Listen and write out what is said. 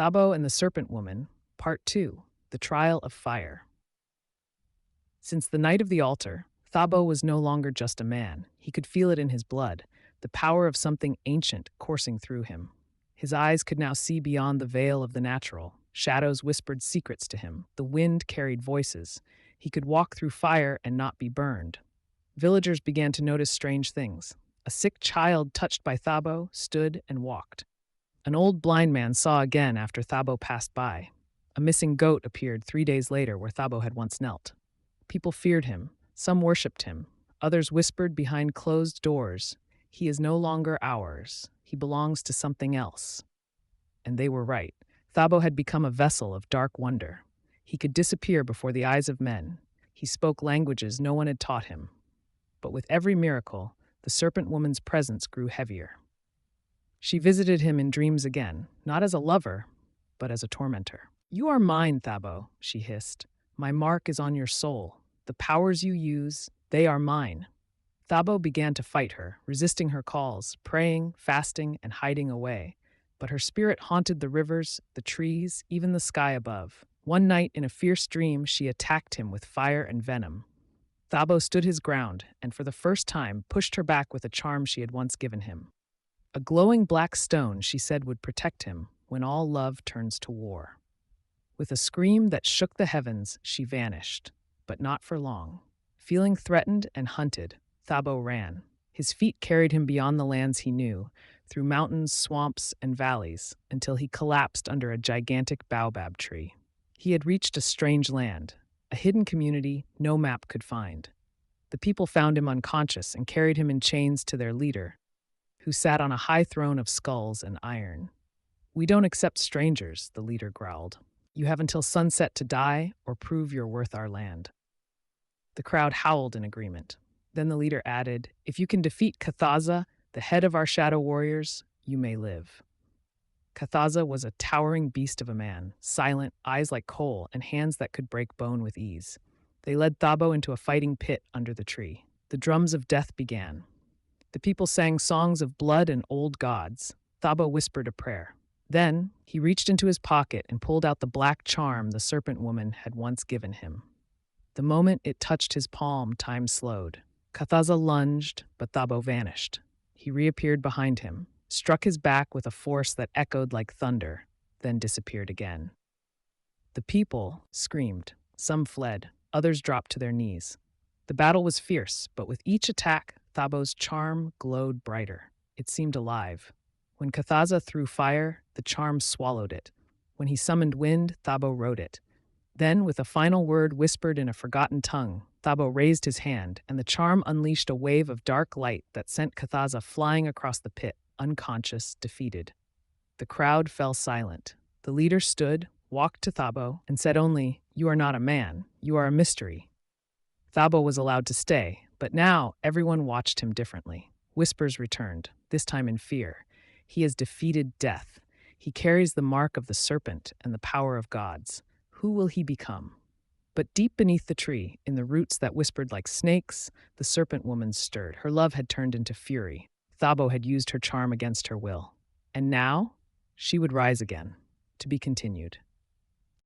Thabo and the Serpent Woman, Part 2, The Trial of Fire. Since the night of the altar, Thabo was no longer just a man. He could feel it in his blood, the power of something ancient coursing through him. His eyes could now see beyond the veil of the natural. Shadows whispered secrets to him. The wind carried voices. He could walk through fire and not be burned. Villagers began to notice strange things. A sick child touched by Thabo stood and walked. An old blind man saw again after Thabo passed by. A missing goat appeared 3 days later where Thabo had once knelt. People feared him. Some worshipped him. Others whispered behind closed doors, "He is no longer ours. He belongs to something else." And they were right. Thabo had become a vessel of dark wonder. He could disappear before the eyes of men. He spoke languages no one had taught him. But with every miracle, the serpent woman's presence grew heavier. She visited him in dreams again, not as a lover, but as a tormentor. "You are mine, Thabo," she hissed. "My mark is on your soul. The powers you use, they are mine." Thabo began to fight her, resisting her calls, praying, fasting, and hiding away. But her spirit haunted the rivers, the trees, even the sky above. One night, in a fierce dream, she attacked him with fire and venom. Thabo stood his ground, and for the first time pushed her back with a charm she had once given him. A glowing black stone, she said, would protect him when all love turns to war. With a scream that shook the heavens, she vanished, but not for long. Feeling threatened and hunted, Thabo ran. His feet carried him beyond the lands he knew, through mountains, swamps, and valleys, until he collapsed under a gigantic baobab tree. He had reached a strange land, a hidden community no map could find. The people found him unconscious and carried him in chains to their leader, who sat on a high throne of skulls and iron. "We don't accept strangers," the leader growled. "You have until sunset to die or prove you're worth our land." The crowd howled in agreement. Then the leader added, "If you can defeat Kathaza, the head of our shadow warriors, you may live." Kathaza was a towering beast of a man, silent, eyes like coal, and hands that could break bone with ease. They led Thabo into a fighting pit under the tree. The drums of death began. The people sang songs of blood and old gods. Thabo whispered a prayer. Then he reached into his pocket and pulled out the black charm the serpent woman had once given him. The moment it touched his palm, time slowed. Kathaza lunged, but Thabo vanished. He reappeared behind him, struck his back with a force that echoed like thunder, then disappeared again. The people screamed. Some fled. Others dropped to their knees. The battle was fierce, but with each attack, Thabo's charm glowed brighter. It seemed alive. When Kathaza threw fire, the charm swallowed it. When he summoned wind, Thabo rode it. Then, with a final word whispered in a forgotten tongue, Thabo raised his hand, and the charm unleashed a wave of dark light that sent Kathaza flying across the pit, unconscious, defeated. The crowd fell silent. The leader stood, walked to Thabo, and said only, "You are not a man. You are a mystery." Thabo was allowed to stay, but now everyone watched him differently. Whispers returned, this time in fear. He has defeated death. He carries the mark of the serpent and the power of gods. Who will he become? But deep beneath the tree, in the roots that whispered like snakes, the serpent woman stirred. Her love had turned into fury. Thabo had used her charm against her will. And now, she would rise again, to be continued.